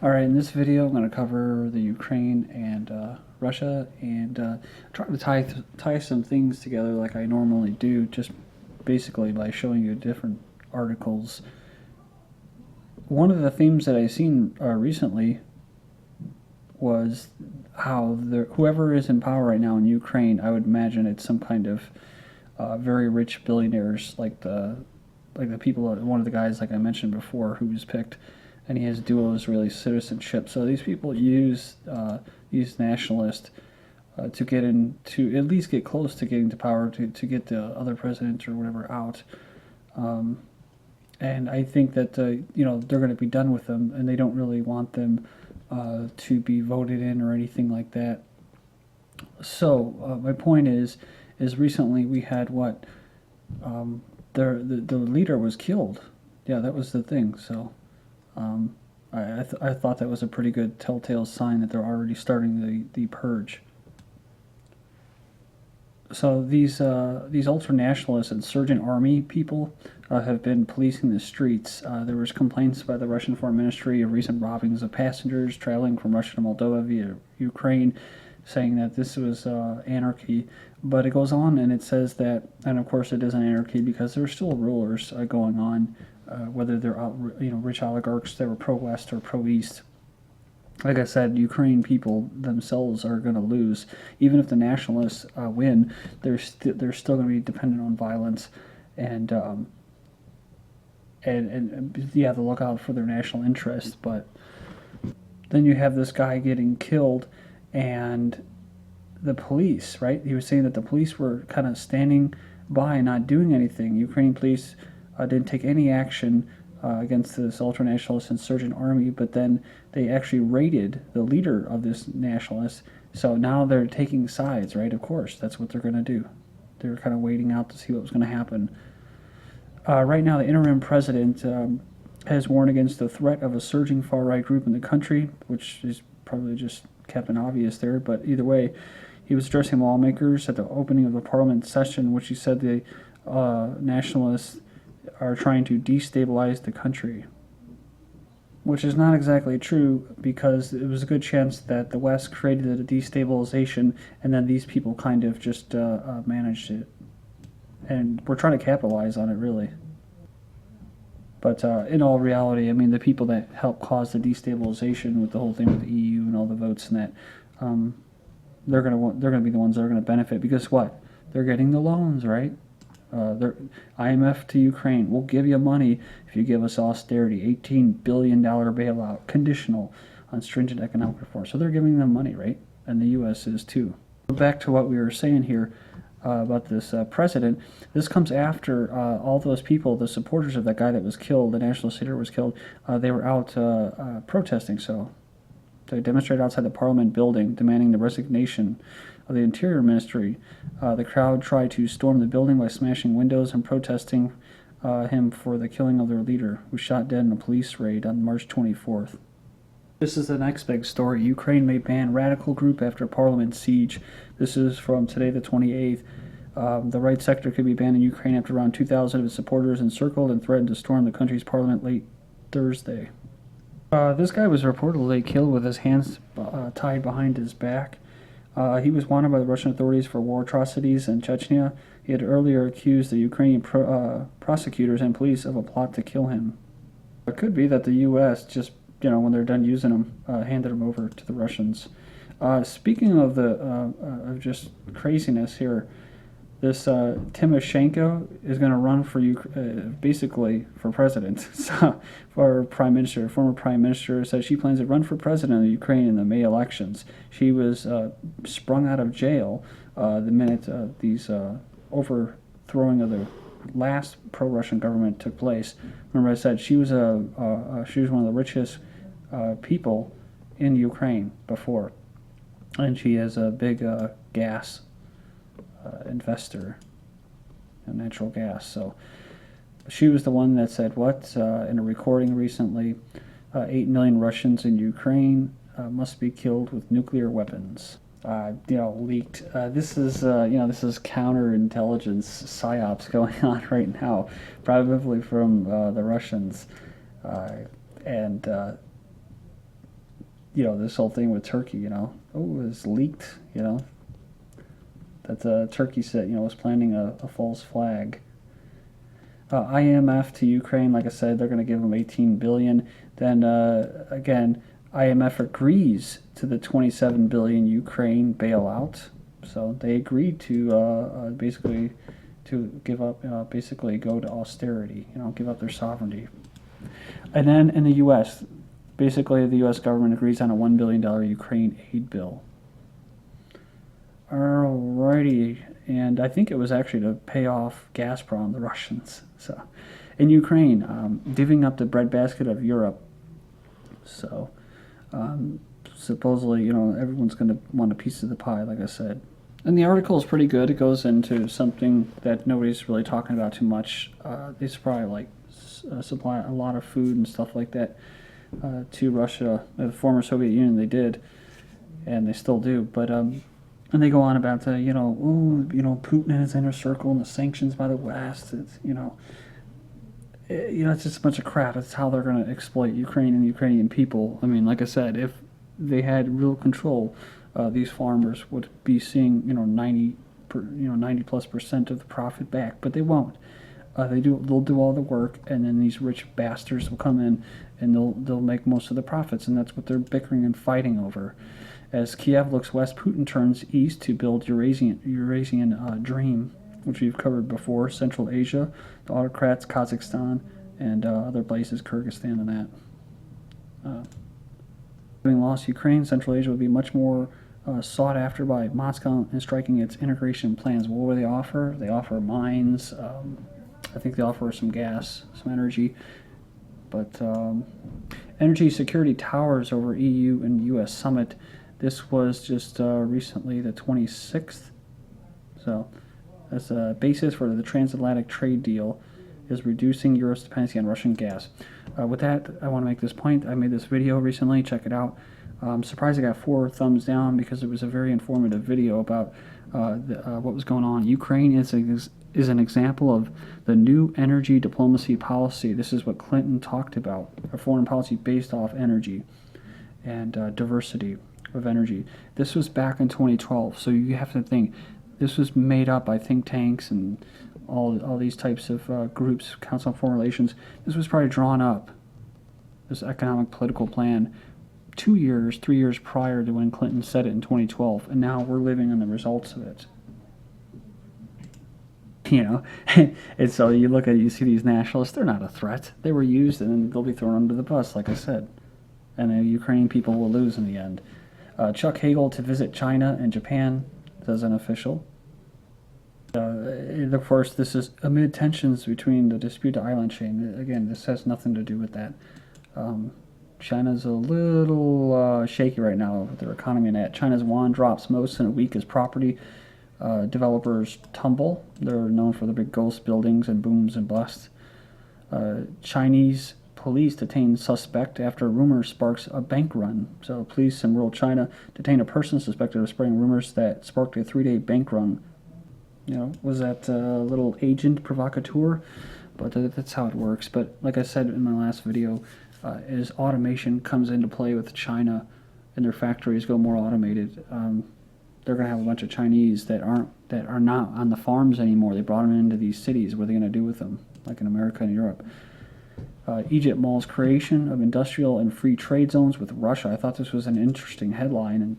Alright, in this video I'm going to cover the Ukraine and Russia and try to tie some things together like I normally do, just basically by showing you different articles. One of the themes that I've seen recently was how whoever is in power right now in Ukraine, I would imagine it's some kind of very rich billionaires like the people, one of the guys like I mentioned before who was picked, and he has dual Israeli citizenship. So these people use nationalists to get in, to at least get close to getting to power, to get the other president or whatever out. And I think that they're going to be done with them, and they don't really want them to be voted in or anything like that. So my point is recently we had what the leader was killed. Yeah, that was the thing. So I thought that was a pretty good telltale sign that they're already starting the purge. So these ultra-nationalist insurgent army people have been policing the streets. There was complaints by the Russian Foreign Ministry of recent robbings of passengers traveling from Russia to Moldova via Ukraine, saying that this was anarchy. But it goes on and it says that, and of course it isn't anarchy because there are still rulers going on, whether they're rich oligarchs that were pro-West or pro-East. Like I said, Ukraine people themselves are going to lose. Even if the nationalists win, they're still going to be dependent on violence, and yeah, to look out for their national interests. But then you have this guy getting killed, and the police, right? He was saying that the police were kind of standing by and not doing anything. Ukrainian police didn't take any action against this ultra-nationalist insurgent army, but then they actually raided the leader of this nationalist. So now they're taking sides, right? Of course, that's what they're going to do. They're kind of waiting out to see what was going to happen. Right now, the interim president has warned against the threat of a surging far-right group in the country, which is probably just Captain Obvious there, but either way, he was addressing lawmakers at the opening of the parliament session, which he said the nationalists are trying to destabilize the country, which is not exactly true, because it was a good chance that the West created a destabilization and then these people kind of just managed it, and we're trying to capitalize on it, really. But in all reality, I mean, the people that helped cause the destabilization with the whole thing with the EU and all the votes and that, they're gonna be the ones that are gonna benefit, because what? They're getting the loans, right? IMF to Ukraine, we'll give you money if you give us austerity, $18 billion bailout, conditional on stringent economic reform. So they're giving them money, right? And the U.S. is too. Back to what we were saying here about this president. This comes after all those people, the supporters of that guy that was killed, the nationalist leader was killed, they were out protesting. So they demonstrated outside the parliament building, demanding the resignation of the Interior Ministry. The crowd tried to storm the building by smashing windows and protesting him for the killing of their leader, who was shot dead in a police raid on March 24th. This is the next big story. Ukraine may ban radical group after parliament siege. This is from today, the 28th. The right sector could be banned in Ukraine after around 2,000 of its supporters encircled and threatened to storm the country's parliament late Thursday. This guy was reportedly killed with his hands tied behind his back. He was wanted by the Russian authorities for war atrocities in Chechnya. He had earlier accused the Ukrainian prosecutors and police of a plot to kill him. It could be that the U.S. just, when they're done using him, handed him over to the Russians. Speaking of of just craziness here, this Timoshenko is going to run for basically for president. So, for prime minister, former prime minister, said she plans to run for president of Ukraine in the May elections. She was sprung out of jail the minute these overthrowing of the last pro-Russian government took place. Remember, I said she was one of the richest people in Ukraine before, and she is a big gas investor in natural gas. So she was the one that said in a recording recently, 8 million Russians in Ukraine must be killed with nuclear weapons. Leaked. This is counterintelligence psyops going on right now, probably from the Russians, and this whole thing with Turkey, oh, it was leaked, that Turkey said, was planning a false flag. IMF to Ukraine, like I said, they're going to give them 18 billion. Then again, IMF agrees to the 27 billion Ukraine bailout. So they agreed to basically to give up, basically go to austerity, give up their sovereignty. And then in the U.S., basically the U.S. government agrees on a $1 billion Ukraine aid bill. Alrighty, and I think it was actually to pay off Gazprom, the Russians. So, in Ukraine, divvying up the breadbasket of Europe. So, supposedly, everyone's going to want a piece of the pie, like I said. And the article is pretty good. It goes into something that nobody's really talking about too much. They supply supply a lot of food and stuff like that to Russia, the former Soviet Union. They did, and they still do. But and they go on about Putin and his inner circle and the sanctions by the West. It's it's just a bunch of crap. It's how they're going to exploit Ukraine and the Ukrainian people. I mean, like I said, if they had real control, these farmers would be seeing 90+% of the profit back, but they won't. They'll do all the work, and then these rich bastards will come in and they'll make most of the profits, and that's what they're bickering and fighting over. As Kiev looks west, Putin turns east to build Eurasian dream, which we've covered before. Central Asia, the autocrats, Kazakhstan, and other places, Kyrgyzstan and that. Having lost Ukraine, Central Asia would be much more sought after by Moscow in striking its integration plans. What will they offer? They offer mines. I think they offer some gas, some energy. But energy security towers over EU and U.S. summit. This was just recently the 26th. So that's a basis for the transatlantic trade deal is reducing Europe's dependency on Russian gas. With that, I want to make this point. I made this video recently. Check it out. I'm surprised I got 4 thumbs down because it was a very informative video about what was going on. Ukraine is an example of the new energy diplomacy policy. This is what Clinton talked about, a foreign policy based off energy and diversity of energy. This was back in 2012, so you have to think this was made up by think tanks and all these types of groups, Council on Foreign Relations. This was probably drawn up, this economic political plan, 3 years prior to when Clinton said it in 2012, and now we're living on the results of it. And so you look at it, you see these nationalists, they're not a threat. They were used, and then they'll be thrown under the bus, like I said. And the Ukrainian people will lose in the end. Chuck Hagel to visit China and Japan, says an official. Of course, this is amid tensions between the Disputed Island chain. Again, this has nothing to do with that. China's a little shaky right now with their economy and that. China's yuan drops most in a week as property developers tumble. They're known for the big ghost buildings and booms and busts. Chinese police detain suspect after rumor sparks a bank run. So police in rural China detain a person suspected of spreading rumors that sparked a 3-day bank run. Was that a little agent provocateur? But that's how it works. But like I said in my last video, as automation comes into play with China and their factories go more automated, they're going to have a bunch of Chinese that are not on the farms anymore. They brought them into these cities. What are they going to do with them, like in America and Europe? Egypt mulls creation of industrial and free trade zones with Russia. I thought this was an interesting headline, and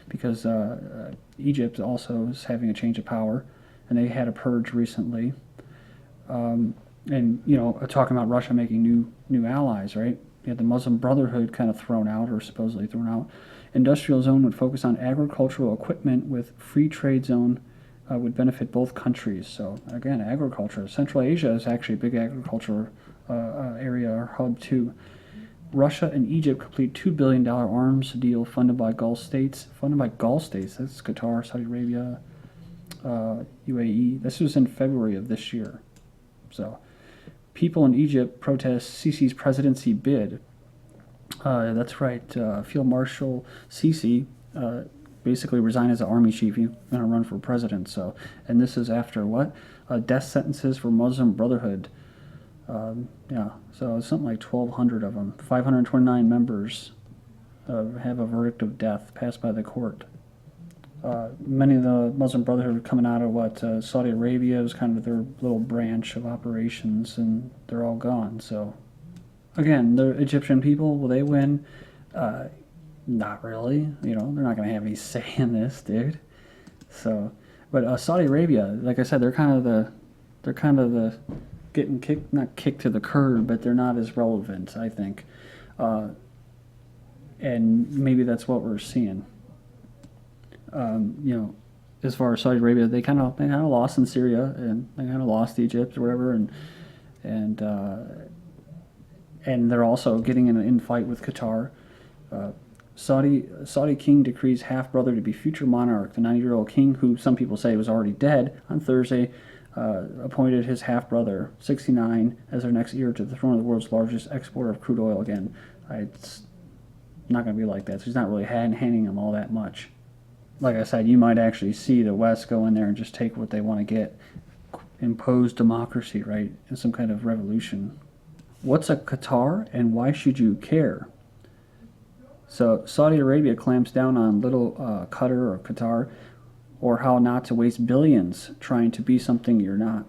because Egypt also is having a change of power, and they had a purge recently. And talking about Russia making new allies, right? You had the Muslim Brotherhood kind of thrown out, or supposedly thrown out. Industrial zone would focus on agricultural equipment with free trade zone would benefit both countries. So again, agriculture. Central Asia is actually a big agriculture area or hub too. Russia and Egypt complete $2 billion arms deal funded by Gulf states. Funded by Gulf states. That's Qatar, Saudi Arabia, UAE. This was in February of this year. So people in Egypt protest Sisi's presidency bid. That's right. Field Marshal Sisi basically resigned as an army chief. He's going to run for president. So, and this is after what? Death sentences for Muslim Brotherhood. So it's something like 1,200 of them. 529 members have a verdict of death passed by the court. Many of the Muslim Brotherhood are coming out of Saudi Arabia is kind of their little branch of operations, and they're all gone. So, again, the Egyptian people, will they win? Not really. They're not going to have any say in this, dude. So, but Saudi Arabia, like I said, they're kind of the getting kicked, not kicked to the curb, but they're not as relevant, I think. And maybe that's what we're seeing. As far as Saudi Arabia, they kind of lost in Syria, and they kind of lost Egypt or whatever, and they're also getting in an infight with Qatar. Saudi king decrees half-brother to be future monarch. The 90-year-old king, who some people say was already dead, on Thursday appointed his half-brother, 69, as their next heir to the throne of the world's largest exporter of crude oil again. It's not going to be like that. So he's not really handing him all that much. Like I said, you might actually see the West go in there and just take what they want to get. Impose democracy, right? In some kind of revolution. What's a Qatar, and why should you care? So Saudi Arabia clamps down on little Qatar or Qatar, or how not to waste billions trying to be something you're not.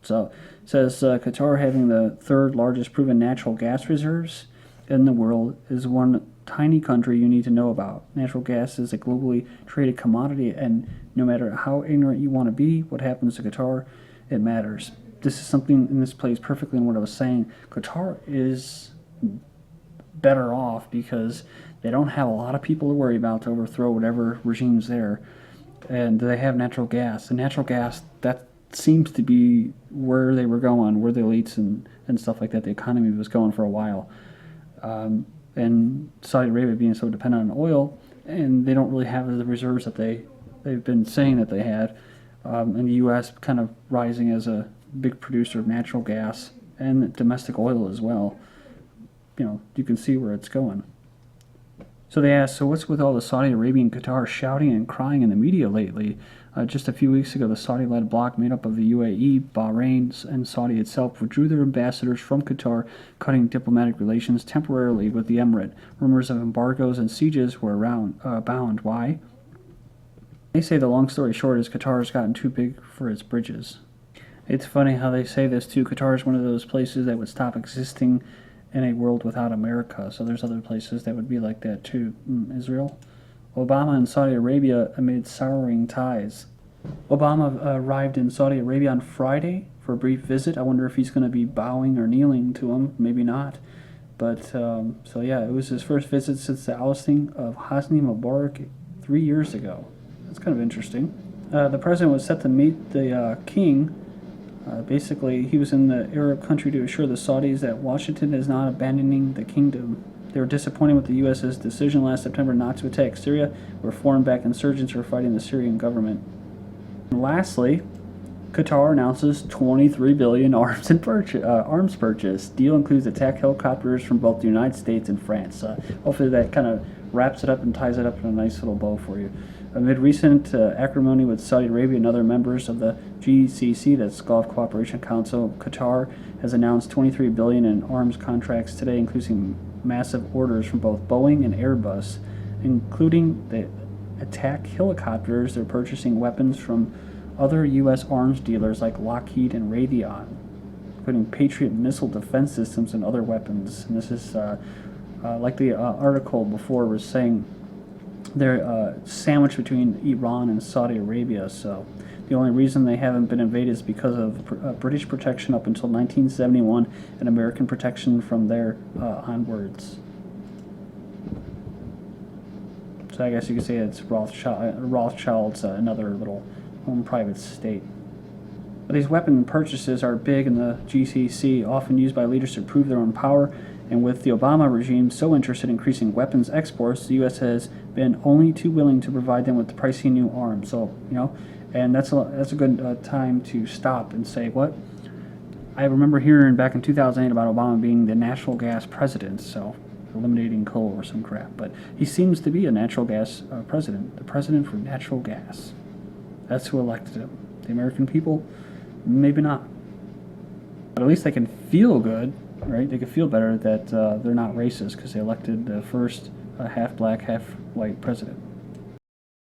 So it says Qatar, having the third largest proven natural gas reserves in the world, is one tiny country you need to know about. Natural gas is a globally traded commodity, and no matter how ignorant you want to be, what happens to Qatar, it matters. This is something, and this plays perfectly in what I was saying. Qatar is better off because they don't have a lot of people to worry about to overthrow whatever regime's there, and they have natural gas. And natural gas, that seems to be where they were going, where the elites and stuff like that, the economy was going for a while. And Saudi Arabia being so dependent on oil, and they don't really have the reserves that they've been saying that they had, and the U.S. kind of rising as a big producer of natural gas and domestic oil as well. You can see where it's going. So they asked, so what's with all the Saudi Arabian Qatar shouting and crying in the media lately? Just a few weeks ago, the Saudi-led bloc made up of the UAE, Bahrain, and Saudi itself withdrew their ambassadors from Qatar, cutting diplomatic relations temporarily with the emirate. Rumors of embargoes and sieges were abound. Why? They say the long story short is Qatar has gotten too big for its bridges. It's funny how they say this too. Qatar is one of those places that would stop existing in a world without America. So there's other places that would be like that too. Israel. Obama and Saudi Arabia amid souring ties. Obama arrived in Saudi Arabia on Friday for a brief visit. I wonder if he's going to be bowing or kneeling to him. Maybe not. But, so yeah, it was his first visit since the ousting of Hosni Mubarak 3 years ago. That's kind of interesting. The president was set to meet the king. Basically, he was in the Arab country to assure the Saudis that Washington is not abandoning the kingdom. They were disappointed with the U.S.'s decision last September not to attack Syria, where foreign-backed insurgents were fighting the Syrian government. And lastly, Qatar announces $23 billion arms purchase. Deal includes attack helicopters from both the United States and France. Hopefully that kind of wraps it up and ties it up in a nice little bow for you. Amid recent acrimony with Saudi Arabia and other members of the GCC, that's Gulf Cooperation Council, Qatar has announced $23 billion in arms contracts today, including massive orders from both Boeing and Airbus, including the attack helicopters. They're purchasing weapons from other U.S. arms dealers like Lockheed and Raytheon, including Patriot missile defense systems and other weapons. And this is like the article before was saying, they're sandwiched between Iran and Saudi Arabia. So the only reason they haven't been invaded is because of British protection up until 1971 and American protection from there onwards. So I guess you could say it's Rothschild's another little home private state. But these weapon purchases are big in the GCC, often used by leaders to prove their own power. And with the Obama regime so interested in increasing weapons exports, the U.S. has been only too willing to provide them with the pricey new arms. So, and that's a good time to stop and say, what? I remember hearing back in 2008 about Obama being the natural gas president, so eliminating coal or some crap. But he seems to be a natural gas president, the president for natural gas. That's who elected him. The American people, maybe not. But at least they can feel good. Right? They could feel better that they're not racist because they elected the first a half black, half white president.